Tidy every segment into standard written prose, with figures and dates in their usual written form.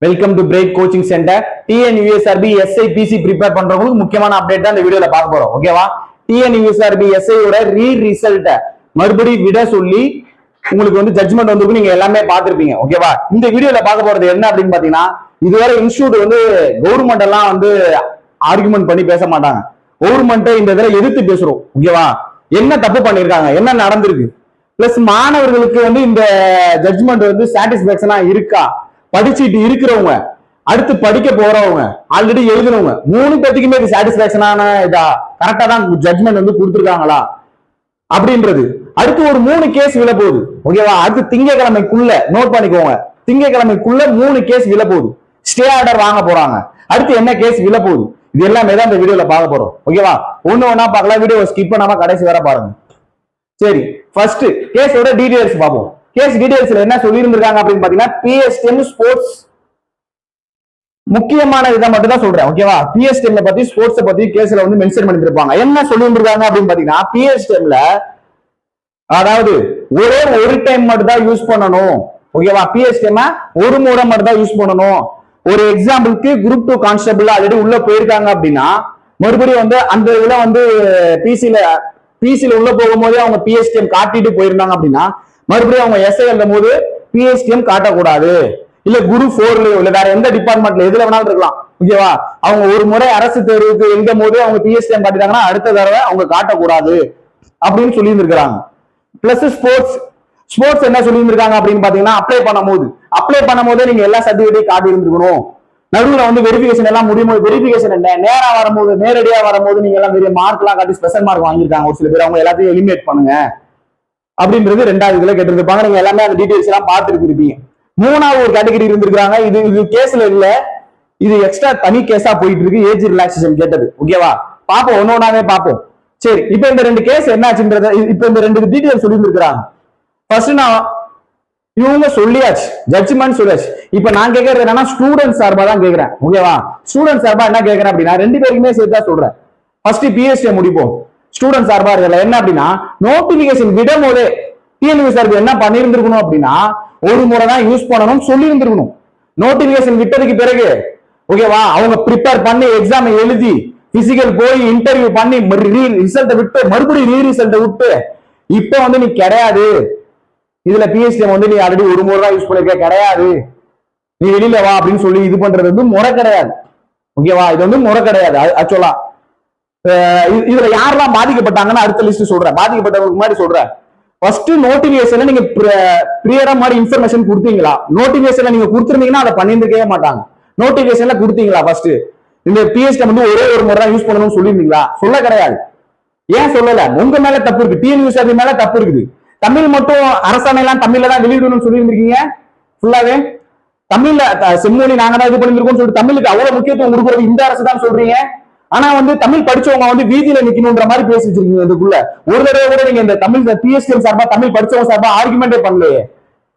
Welcome to break coaching centre. TNUSRB SI PC prepare பண்றவங்களுக்கு முக்கியமான update தான் இந்த வீடியோல பார்க்க போறோம். ஓகேவா? டிஎன்யூஎஸ்ஆர்பி எஸ்ஐயோட ரிசல்ட்டை மறுபடியும் விட சொல்லி உங்களுக்கு வந்து ஜட்ஜ்மெண்ட் வந்து நீங்க எல்லாமே பார்த்திருப்பீங்க. ஓகேவா? இந்த வீடியோல பார்க்க போறது என்ன அப்படின்னு பாத்தீங்கன்னா, இதுவரை இன்ஸ்டியூட் வந்து கவர்மெண்ட் எல்லாம் வந்து ஆர்குமெண்ட் பண்ணி பேச மாட்டாங்க. கவர்மெண்ட் இந்த இதில் எதிர்த்து பேசுறோம். ஓகேவா? என்ன தப்பு பண்ணிருக்காங்க, என்ன நடந்திருக்கு, பிளஸ் மாணவர்களுக்கு வந்து இந்த ஜட்ஜ்மெண்ட் வந்து சாட்டிஸ்பேக்ஷனா இருக்கா, படிச்சுட்டு இருக்கிறவங்க, அடுத்து படிக்க போறவங்க, ஆல்ரெடி எழுதினவங்க, மூணு பேத்துக்குமே இது சாட்டிஸ்பேக்ஷனான இதா, கரெக்டா தான் ஜட்ஜ்மெண்ட் வந்து கொடுத்துருக்காங்களா அப்படின்றது. அடுத்து ஒரு 3 கேஸ் விழ போகுது. ஓகேவா? அடுத்து திங்கக்கிழமைக்குள்ள நோட் பண்ணிக்கோங்க, திங்கக்கிழமைக்குள்ள 3 கேஸ் விழ போகுது. ஸ்டே ஆர்டர் வாங்க போறாங்க. அடுத்து என்ன கேஸ் விழ போகுது, இது எல்லாமே தான் இந்த வீடியோல பார்க்க போறோம். ஓகேவா? ஒண்ணு ஒண்ணா பார்க்கலாம். வீடியோ ஸ்கிப் பண்ணாம கடைசி வர பாருங்க. சரி, ஃபர்ஸ்ட் கேஸோட டீடைல்ஸ் பார்ப்போம். கேஸ் டீடைல்ஸ்ல என்ன சொல்லி இருந்திருக்காங்க அப்படின்னு பாத்தீங்கன்னா, பிஎஸ்டிஎம் ஸ்போர்ட்ஸ் முக்கியமான இதை மட்டும் தான் சொல்றேன். ஓகேவா? பிஎஸ்டிஎம் பத்தி ஸ்போர்ட்ஸ் பத்தி கேஸ்ல வந்து மென்ஷன் பண்ணிருப்பாங்க. என்ன சொல்லி இருந்திருக்காங்க அப்படின்னு பாத்தீங்கன்னா, பிஎஸ்டிஎம்ல அதாவது ஒரே ஒரு டைம் மட்டும் தான் யூஸ் பண்ணணும். ஓகேவா? பிஎஸ்டிஎம் ஒரு முறை மட்டும் தான் யூஸ் பண்ணணும். ஒரு எக்ஸாம்பிளுக்கு குரூப் 2 கான்ஸ்டபிள் ஆல்ரெடி உள்ள போயிருக்காங்க அப்படின்னா, மறுபடியும் வந்து அந்த இதுல வந்து பிசில உள்ள போகும்போது அவங்க பிஎஸ்டிஎம் காட்டிட்டு போயிருந்தாங்க அப்படின்னா, மறுபடியும் அவங்க எஸ்ஐ எழுதும் போது பிஎஸ்டிஎம் காட்டக்கூடாது. இல்ல குரூப் 4லயோ இல்ல வேற எந்த டிபார்ட்மெண்ட்ல எதுல வேணாலும் இருக்கலாம். ஓகேவா? அவங்க ஒரு முறை அரசு தேர்வுக்கு எழுதும் போது அவங்க பிஎஸ்டிஎம் காட்டிட்டாங்கன்னா அடுத்த தடவை அவங்க காட்டக்கூடாது அப்படின்னு சொல்லி இருந்திருக்காங்க. பிளஸ் ஸ்போர்ட்ஸ் என்ன சொல்லி இருந்திருக்காங்க அப்படின்னு பாத்தீங்கன்னா, அப்ளை பண்ணும்போது நீங்க எல்லா சர்டிபிகேட்டையும் காட்டி இருந்திருக்கணும். நடுவில் வந்து வெரிஃபிகேஷன் எல்லாம் முடியும். வெரிஃபிகேஷன் என்ன, நேரா வரும்போது நேரடியா வரும்போது நீங்க எல்லாம் பெரிய மார்க் எல்லாம் காட்டி ஸ்பெஷல் மார்க் வாங்கியிருக்காங்க ஒரு சில பேர், அவங்க எல்லாத்தையும் எலிமினேட் பண்ணுங்க அப்படின்றது 2வது இதுல கேட்டிருப்பாங்க. நீங்க எல்லாமே அந்த டீடைல்ஸ் எல்லாம் பார்த்துருப்பீங்க. 3வது ஒரு கேட்டகரி இருந்திருக்காங்க. இது கேஸ்ல இல்ல, இது எக்ஸ்ட்ரா தனி கேஸா போயிட்டு இருக்கு. ஏஜ் ரிலாக்ஸேஷன் கேட்டது. ஓகேவா? பாப்போம், ஒன்னொன்னாவே பாப்போம். சரி, இப்ப இந்த 2 கேஸ் என்னாச்சுன்றத இப்ப இந்த 2 டீடைல் சொல்லி இருக்காங்க. ஃபர்ஸ்ட் நான் இவங்க சொல்லியாச்சு, ஜட்ஜ்மெண்ட் சொல்லியாச்சு. இப்ப நான் கேட்கறது என்னன்னா, ஸ்டூடெண்ட் சார்பா தான் கேட்கிறேன். ஓகேவா? ஸ்டூடெண்ட் சார்பா என்ன கேட்கிறேன் அப்படின்னா, 2 பேருக்குமே சேர்த்து தான் சொல்றேன். ஃபர்ஸ்ட் பிஎஸ்டி முடிப்போம். ஸ்டூடெண்ட் சார்பா இருக்கல என்ன அப்படின்னா, நோட்டிபிகேஷன் விடும் போதே டிஎன்யூஎஸ்ஆர்பி என்ன பண்ணிருந்திருக்கணும் அப்படின்னா, ஒரு முறை தான் யூஸ் பண்ணணும் சொல்லி இருந்திருக்கணும். நோட்டிபிகேஷன் விட்டதுக்கு பிறகு ஓகேவா, அவங்க ப்ரிப்பேர் பண்ணி எக்ஸாம் எழுதி பிசிக்கல் போய் இன்டர்வியூ பண்ணி ரிசல்ட்டை விட்டு மறுபடியும் ரிசல்ட்டை விட்டு இப்ப வந்து நீ கிடையாது, இதுல பிஎஸ்டிஎம் வந்து நீ ஆல்ரெடி ஒரு முறை தான் யூஸ் பண்ணிருக்க, கிடையாது, நீ வெளியில வா அப்படின்னு சொல்லி இது பண்றது வந்து முறை கிடையாது. ஓகேவா? இது வந்து முறை கிடையாது. ஆக்சுவலா இதுல யாரெல்லாம் பாதிக்கப்பட்டாங்கன்னு அடுத்த லிஸ்ட் சொல்றேன். பாதிக்கப்பட்டவங்களுக்கு மாதிரி சொல்றேன். ஃபர்ஸ்ட் நோட்டிபிகேஷன்ல நீங்க பிரியரா மாதிரி இன்ஃபர்மேஷன் கொடுத்தீங்களா? நோட்டிபிகேஷன்ல நீங்க கொடுத்துருந்தீங்கன்னா அதை பண்ணிருக்கவே மாட்டாங்க. நோட்டிபிகேஷன்ல கொடுத்தீங்களா? ஃபர்ஸ்ட் இந்த பிஎஸ்டிஎம் வந்து ஒரே ஒரு முறை தான் யூஸ் பண்ணணும்னு சொல்லியிருந்தீங்களா? சொல்ல கிடையாது. ஏன் சொல்லல? உங்க மேல தப்பு இருக்கு, டிஎன்யூஎஸ்ஆர்பி மேல தப்பு இருக்குது. தமிழ் மட்டும் அரசாணை எல்லாம் தமிழ்ல தான் வெளியிடணும்னு சொல்லியிருந்திருக்கீங்க. ஃபுல்லாவே தமிழ்ல செம்மொழி நாங்க தான் இது பண்ணிருக்கோம் சொல்லிட்டு தமிழுக்கு அவ்வளவு முக்கியத்துவம் கொடுக்கறது இந்த அரசு தான் சொல்றீங்க. ஆனா வந்து தமிழ் படிச்சவங்க வந்து வீதியில நிக்கணும்ன்ற மாதிரி பேசி வச்சிருக்கீங்க. இதுக்குள்ள ஒரு தடவை கூட நீங்க இந்த தமிழ் பிஎஸ்டிஎம் சார்பா தமிழ் படிச்சவங்க சார்பா ஆர்குமெண்டே பண்ணலையே.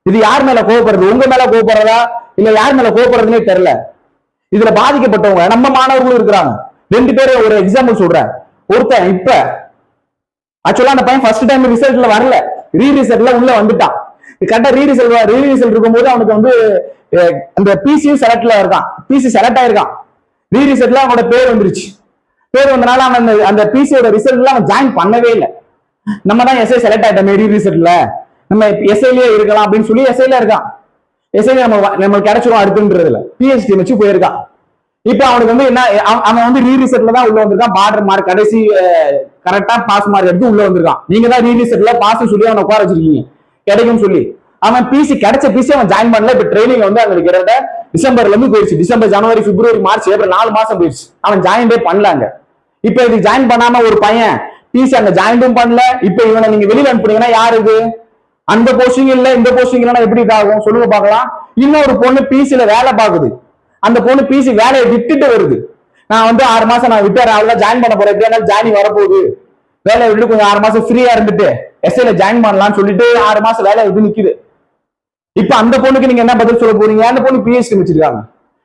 இது யார் மேல கோவப்படுறது? உங்க மேல கோவப்படுறதா இல்ல யார் மேல கோவப்படுறதுன்னே தெரியல. இதுல பாதிக்கப்பட்டவங்க நம்ம மாணவர்களும் இருக்கிறாங்க. 2 பேரும் ஒரு எக்ஸாம்பிள் சொல்றேன். ஒருத்தன் இப்ப ஆக்சுவலா அந்த பையன் ஃபர்ஸ்ட் டைம் ரிசல்ட்ல வரல, ரிசல்ட்ல உள்ள வந்துட்டான். கரெக்டா ரிசல்ட் இருக்கும்போது அவனுக்கு வந்து அந்த பிசியும் செலக்ட்ல இருக்கான், பிசி செலக்ட் ஆயிருக்கான். ரிசல்ட்ல அவனோட பேர் வந்துருச்சு. பேர் வந்தனால அவன் அந்த பிசியோட ரிசல்ட்ல அவன் ஜாயின் பண்ணவே இல்லை. நம்ம தான் எஸ்ஐ செலக்ட் ஆயிட்டோம் ரிசல்ட்ல, நம்ம எஸ்ஐலயே இருக்கலாம் அப்படின்னு சொல்லி எஸ்ஐல இருக்கான். எஸ்ஐல நம்ம கிடைச்சிரும் அடுத்துன்றதுல பிஎஸ்டி வச்சு போயிருக்கான். இப்ப அவனுக்கு வந்து என்ன, அவன் வந்து ரிசல்ட்ல தான் உள்ள வந்திருக்கான். பார்டர் மார்க் கடைசி கரெக்டா பாஸ் மார்க் எடுத்து உள்ள வந்திருக்கான். நீங்க தான் ரிசல்ட்ல பாஸ் சொல்லி அவனை உட்கார வச்சிருக்கீங்க கிடைக்கும் சொல்லி. அவன் பிசி கிடைச்ச பிசி அவன் ஜாயின் பண்ணல. இப்ப ட்ரைனிங் வந்து அங்க கிட்ட டிசம்பர்ல இருந்து போயிடுச்சு. டிசம்பர், ஜனவரி, பிப்ரவரி, மார்ச், ஏப்ரல் 4 மாசம் போயிடுச்சு. அவன் ஜாயின்டே பண்ணலாங்க. இப்ப இது ஜாயின் பண்ணாம ஒரு பையன் பிசி அங்க ஜாயின்டும் பண்ணல. இப்ப இவனை நீங்க வெளியில அனுப்புனீங்கன்னா யாருக்கு அந்த போஸ்டிங் இல்ல இந்த போஸ்டிங் இல்லைன்னா எப்படி இதாகும் சொல்லுங்க பார்க்கலாம். இன்னொரு பொண்ணு பிசில வேலை பாக்குது. அந்த பொண்ணு பிசி வேலையை விட்டுட்டு வருது. நான் வந்து 6 மாசம் நான் விட்டு அவ்வளவு ஜாயின் பண்ண போறேன், எப்படியா ஜாயின் வரப்போகுது, வேலையை விட்டு கொஞ்சம் 6 மாசம் ஃப்ரீயா இருந்துட்டு எஸ்ஐல ஜாயின் பண்ணலாம்னு சொல்லிட்டு 6 மாசம் வேலையை விட்டு நிக்குது. இப்ப அந்த பொண்ணுக்கு நீங்க என்ன பதில் சொல்ல போறீங்க? அந்த பொண்ணு பிஎஸ்டி வச்சிருக்காங்க.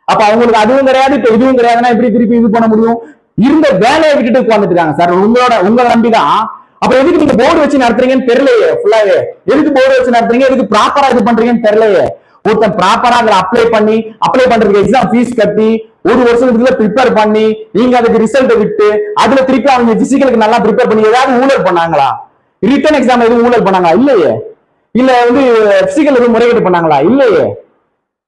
அப்ப அவங்களுக்கு அதுவும் கிடையாது, இப்ப இதுவும் கிடையாதுன்னா எப்படி திருப்பி இது பண்ண முடியும்? இருந்த வேலையை விட்டுட்டு உட்கார்ந்துட்டு இருக்காங்க சார். உங்களை நம்பிதான். அப்ப எதுக்கு நீங்க போர்டு வச்சு நடத்துறீங்கன்னு தெரியலையே. ஃபுல்லாவே எதுக்கு போர்டு வச்சு நடத்துறீங்க, எதுக்கு ப்ராப்பரா இது பண்றீங்கன்னு தெரியலையே. ஒருத்தன் ப்ராப்பரா அதுல அப்ளை பண்றதுக்கு எக்ஸாம் ஃபீஸ் கட்டி ஒரு வருஷத்துக்குள்ள ப்ரிப்பேர் பண்ணி நீங்க அதுக்கு ரிசல்ட் விட்டு அதுல திருப்பி அவங்க பிசிக்கலுக்கு நல்லா ப்ரிப்பேர் பண்ணி ஏதாவது ஊழல் பண்ணாங்களா? ரிட்டன் எக்ஸாம் எதுவும் ஊழல் பண்ணாங்களா? இல்லையே. இல்ல வந்து பிசிக்கல் எதுவும் முறைகேடு பண்ணாங்களா? இல்லையே.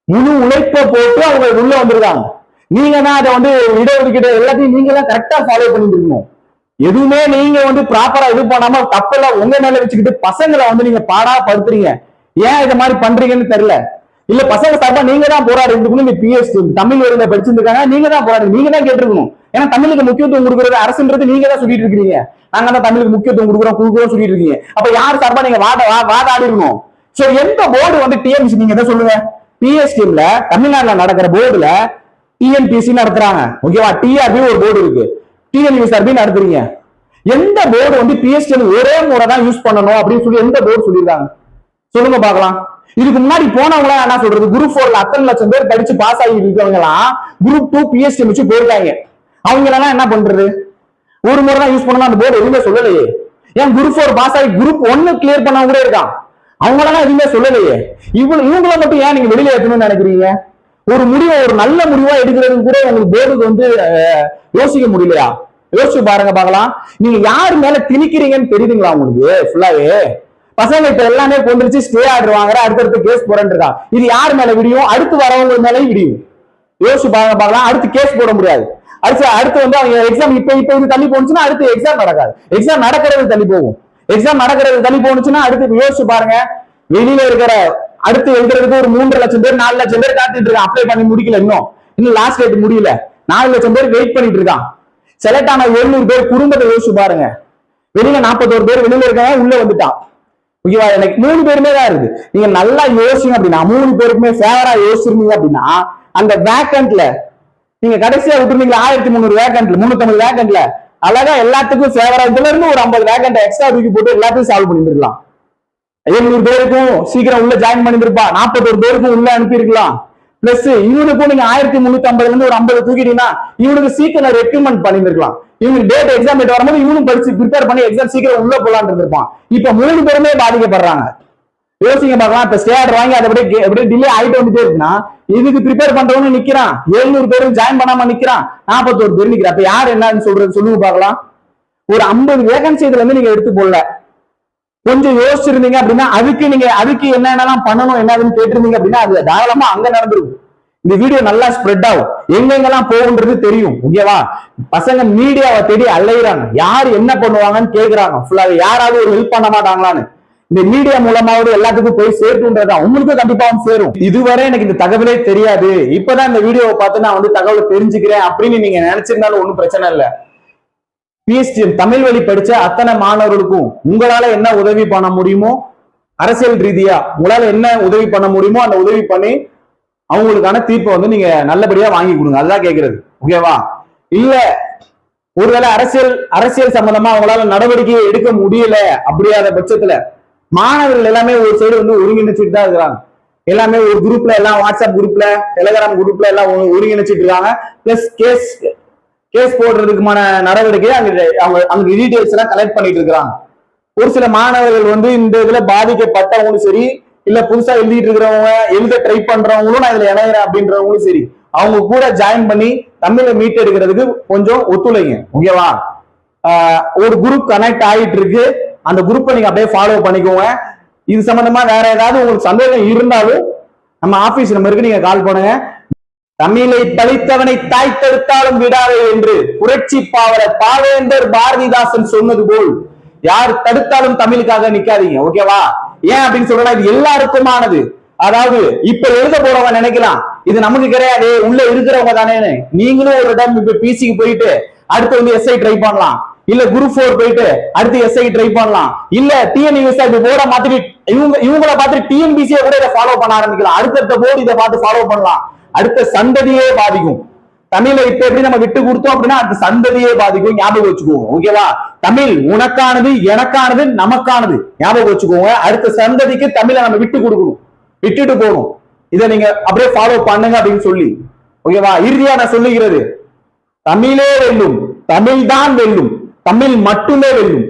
முழு உழைப்பை போட்டு அவங்க உள்ள வந்திருக்காங்க. நீங்க தான் அதை வந்து இடஒதுக்கீடு எல்லாத்தையும் நீங்க தான் கரெக்டா ஃபாலோ பண்ணிட்டு இருக்கணும். எதுவுமே நீங்க வந்து ப்ராப்பரா இது பண்ணாம தப்பெல்லாம் உங்க மேல வச்சுக்கிட்டு பசங்களை வந்து நீங்க பாடா படுத்துறீங்க. ஏன் இதை மாதிரி பண்றீங்கன்னு தெரியல. இல்ல பசங்க சார்பா நீங்க தான் போராடி இருக்கணும். இந்த பிஎஸ் தமிழ் வழியில படிச்சிருக்காங்க, நீங்க தான் போராடி, நீங்க தான் கேட்டிருக்கணும். ஏன்னா தமிழுக்கு முக்கியத்துவம் கொடுக்கறது அரசுன்றது நீங்க தான் சொல்லிட்டு இருக்கீங்க. நாங்க தான் தமிழுக்கு முக்கியத்துவம் கொடுக்குறோம் சொல்லிட்டு இருக்கீங்க. அப்ப யார் சார்பா நீங்க வாதாடி இருக்கணும். சோ எந்த போர்டு வந்து டிஎன்பிசி நீங்க என்ன சொல்லுங்க? பிஎஸ்டிஎம்ல தமிழ்நாட்டுல நடக்கிற போர்டுல டிஎன்பிசி நடத்துறாங்க. ஓகேவா? டிஆர்பி ஒரு போர்டு இருக்கு, டிஎன்யூஎஸ்ஆர்பி நடத்துறீங்க. எந்த போர்டு வந்து பிஎஸ்டிஎம் ஒரே முறை தான் யூஸ் பண்ணணும் அப்படின்னு சொல்லி எந்த போர்டு சொல்லியிருக்காங்க? சொல்லுங்க பாக்கலாம். இதுக்கு முன்னாடி போனவங்க என்ன சொல்றது? குரூப் 4ல அத்தனை லட்சம் பேர் படிச்சு பாஸ் ஆகி இருக்கவங்க எல்லாம் குரூப் 2 பிஎஸ்டிஎம் வச்சு போயிருக்காங்க. அவங்க எல்லாம் என்ன பண்றது? ஒரு முறை தான் யூஸ் பண்ணணும் அந்த போர்டு எதுவுமே சொல்லலையே. ஏன் குரூப் 4 பாஸ் ஆகி குரூப் 1 கிளியர் பண்ண கூட இருக்கான், அவங்களெல்லாம் எதுவுமே சொல்லலையே. இவங்களை மட்டும் ஏன் நீங்க வெளியில ஏற்றணும்னு நினைக்கிறீங்க? ஒரு முடிவை ஒரு நல்ல முடிவா எடுக்கிறது கூட உங்களுக்கு போர்டுக்கு வந்து யோசிக்க முடியலையா? யோசிச்சு பாருங்க பாக்கலாம். நீங்க யாரு மேல திணிக்கிறீங்கன்னு தெரியுதுங்களா உங்களுக்கு? ஃபுல்லாவே பசங்க இப்ப எல்லாமே கொண்டுருச்சு ஸ்டே ஆர்டர் வாங்குற, அடுத்தடுத்து கேஸ் போறேன்னு இருக்கா. இது யார் மேல விடியும்? அடுத்து வரவங்க மேலேயும் விடியும். யோசிச்சு பாருங்க பாக்கலாம். அடுத்து கேஸ் போட முடியாது. அடுத்து வந்து அவங்க எக்ஸாம் இப்ப இது தள்ளி போனுச்சுன்னா அடுத்து எக்ஸாம் நடக்காது. எக்ஸாம் நடக்கிறது தள்ளி போகும். எக்ஸாம் நடக்கிறது தள்ளி போனுச்சுன்னா அடுத்து யோசிச்சு பாருங்க. வெளியில இருக்கிற அடுத்து எழுதுறதுக்கு ஒரு 3 லட்சம் பேர் 4 லட்சம் பேர் காத்துட்டு இருக்கான். அப்ளை பண்ணி முடிக்கல, இன்னும் லாஸ்ட் டேட் முடியல. 4 லட்சம் பேர் வெயிட் பண்ணிட்டு இருக்கான். செலக்ட் ஆன 700 பேர் குடும்பத்தை யோசிச்சு பாருங்க. வெளியில 41 பேர் வெளியில இருக்காங்க, உள்ள வந்துட்டான். ஓகேவா? எனக்கு 3 பேருமே தான் இருக்கு. நீங்க நல்லா யோசிங்க அப்படின்னா 3 பேருக்குமே ஃபேவரா யோசிச்சிருந்தீங்க அப்படின்னா அந்த வேக்கன்ட்ல நீங்க கடைசியா விட்டுருந்தீங்க 1300 வேக்கன்ட்ல 350 வேக்கன்ட்ல அழகா எல்லாத்துக்கும் ஃபேவரா இதுல இருந்து ஒரு 50 வேக்கன்ட் எக்ஸ்ட்ரா தூக்கி போட்டு எல்லாத்தையும் சால்வ் பண்ணிருக்கலாம். 700 பேருக்கும் சீக்கிரம் உள்ள ஜாயின் பண்ணிருப்பா, 41 பேருக்கும் உள்ள அனுப்பியிருக்கலாம். பிளஸ் இவனுக்கும் நீங்க 1350 இருந்து ஒரு 50 தூக்கிட்டீங்கன்னா இவனுக்கு சீக்கிரம் ரெக்ரூட்மெண்ட் பண்ணிருக்கலாம். இவனுக்கு டேட் எக்ஸாம் டேட் வரும்போது இவனும் படிச்சு ப்ரிப்பேர் பண்ணி எக்ஸாம் சீக்கிரம் உள்ள போலான்னு இருந்திருப்பான். இப்ப 3 பேருமே பாதிக்கப்படுறாங்க. யோசிங்க பார்க்கலாம். இப்ப ஸ்டே ஆர்டர் வாங்கி அதை அப்படியே டிலே ஆயிட்டு வந்துட்டே இருக்குன்னா இதுக்கு ப்ரிப்பேர் பண்றவனு நிக்கிறான், 700 பேரும் ஜாயின் பண்ணாம நிக்கிறான், 41 பேர் நிக்கிறான். அப்ப யார் என்னன்னு சொல்றது சொல்லுங்க பார்க்கலாம். ஒரு 50 வேகன்சி இதுல இருந்து நீங்க எடுத்து போடல, கொஞ்சம் யோசிச்சிருந்தீங்க அப்படின்னா அதுக்கு என்னென்னலாம் பண்ணணும் என்னதுன்னு கேட்டிருந்தீங்க அப்படின்னா அது தாராளமா அங்க நடந்திருக்கும். இந்த வீடியோ நல்லா ஸ்ப்ரெட் ஆகும், எங்கெங்கெல்லாம் போகுன்றது தெரியும். ஓகேவா? பசங்க மீடியாவை தேடி அலையிறாங்க, யார் என்ன பண்ணுவாங்கன்னு கேக்குறாங்க. ஃபுல்லாவே யாராவது ஒரு ஹெல்ப் பண்ண மாட்டாங்களான்னு இந்த மீடியா மூலமாவது எல்லாத்துக்கும் போய் சேர்த்துன்றதா உங்களுக்கு கண்டிப்பா சேரும். இதுவரை எனக்கு இந்த தகவலே தெரியாது, இப்பதான் இந்த வீடியோவை பார்த்து நான் வந்து தகவலை தெரிஞ்சுக்கிறேன் அப்படின்னு நீங்க நினைச்சிருந்தாலும் ஒன்றும் பிரச்சனை இல்லை. பிஎஸ்டிஎம் தமிழ் வழி படிச்ச அத்தனை மாணவர்களுக்கும் உங்களால என்ன உதவி பண்ண முடியுமோ, அரசியல் ரீதியா உங்களால என்ன உதவி பண்ண முடியுமோ அந்த உதவி பண்ணி அவங்களுக்கான தீர்ப்பை வந்து நீங்க நல்லபடியா வாங்கி கொடுங்க. அதுதான் கேட்கறது. ஓகேவா? இல்ல ஒருவேளை அரசியல் சம்பந்தமா அவங்களால நடவடிக்கை எடுக்க முடியல அப்படியாத பட்சத்துல மாணவர்கள் எல்லாமே ஒரு சைடு வந்து ஒருங்கிணைச்சிட்டு தான் இருக்கிறாங்க. எல்லாமே ஒரு குரூப்ல எல்லாம் வாட்ஸ்அப் குரூப்ல டெலிகிராம் குரூப்ல எல்லாம் ஒருங்கிணைச்சிட்டு இருக்காங்க. பிளஸ் கேஸ் போடுறதுக்குமான நடவடிக்கையை அங்க டீடைல்ஸ் எல்லாம் கலெக்ட் பண்ணிட்டு இருக்கிறாங்க. ஒரு சில மாணவர்கள் வந்து இந்த இதுல பாதிக்கப்பட்டவங்களும் சரி, இல்ல புதுசா எழுதிட்டு இருக்கிறவங்க எழுத ட்ரை பண்றவங்களும் நான் இதுல இணைகிறேன் அப்படின்றவங்களும் சரி, அவங்க கூட ஜாயின் பண்ணி தமிழை மீட் எடுக்கிறதுக்கு கொஞ்சம் ஒத்துழைங்க. ஓகேவா? ஒரு குரூப் கனெக்ட் ஆகிட்டு இருக்கு, அந்த குரூப்பை நீங்க அப்படியே ஃபாலோ பண்ணிக்கோங்க. இது சம்பந்தமா வேற ஏதாவது உங்களுக்கு சந்தேகம் இருந்தாலும் நம்ம ஆபீஸ் நம்பருக்கு நீங்க கால் பண்ணுங்க. தமிழை பழித்தவனை தாய் தடுத்தாலும் விடாதே என்று புரட்சி பாவலர் பாவேந்தர் பாரதிதாசன் சொன்னது போல் யார் தடுத்தாலும் தமிழுக்காக நிக்காதீங்க. ஓகேவா? ஏன் அப்படின்னு சொல்றேன்னா இது எல்லாருக்குமானது. அதாவது இப்ப எழுத போறவங்க நினைக்கலாம் இது நமக்கு கிடையாது, உள்ள இருக்கிறவங்க தானே. நீங்களும் ஒரு இடம் இப்ப பிசிக்கு போயிட்டு அடுத்து வந்து எஸ்ஐ ட்ரை பண்ணலாம், இல்ல குரூப் 4 போயிட்டு அடுத்து எஸ்ஐ ட்ரை பண்ணலாம், இல்ல டிஎன்யூஎஸ்ஆர்பி போர்டை மாத்திட்டு இவங்களை பார்த்துட்டு டிஎன்பிசியை கூட இதை ஃபாலோ பண்ண ஆரம்பிக்கலாம். அடுத்த போர்டு இதை பார்த்து ஃபாலோ பண்ணலாம். அடுத்த சந்ததியே பாதிக்கும். தமிழை இப்ப எப்படி நம்ம விட்டு கொடுத்தோம் அப்படின்னா அடுத்த சந்ததியே பாதிக்கும். ஞாபகம் வச்சுக்கோங்க. ஓகேவா? தமிழ் உனக்கானது, எனக்கானது, நமக்கானது. ஞாபகம் வச்சுக்கோங்க. அடுத்த சந்ததிக்கு தமிழை நம்ம விட்டுட்டு போகணும். இதை நீங்க அப்படியே ஃபாலோ பண்ணுங்க அப்படின்னு சொல்லி. ஓகேவா? இறுதியா நான் சொல்லுகிறது, தமிழே வெல்லும், தமிழ் தான் வெல்லும், தமிழ் மட்டுமே வெல்லும்.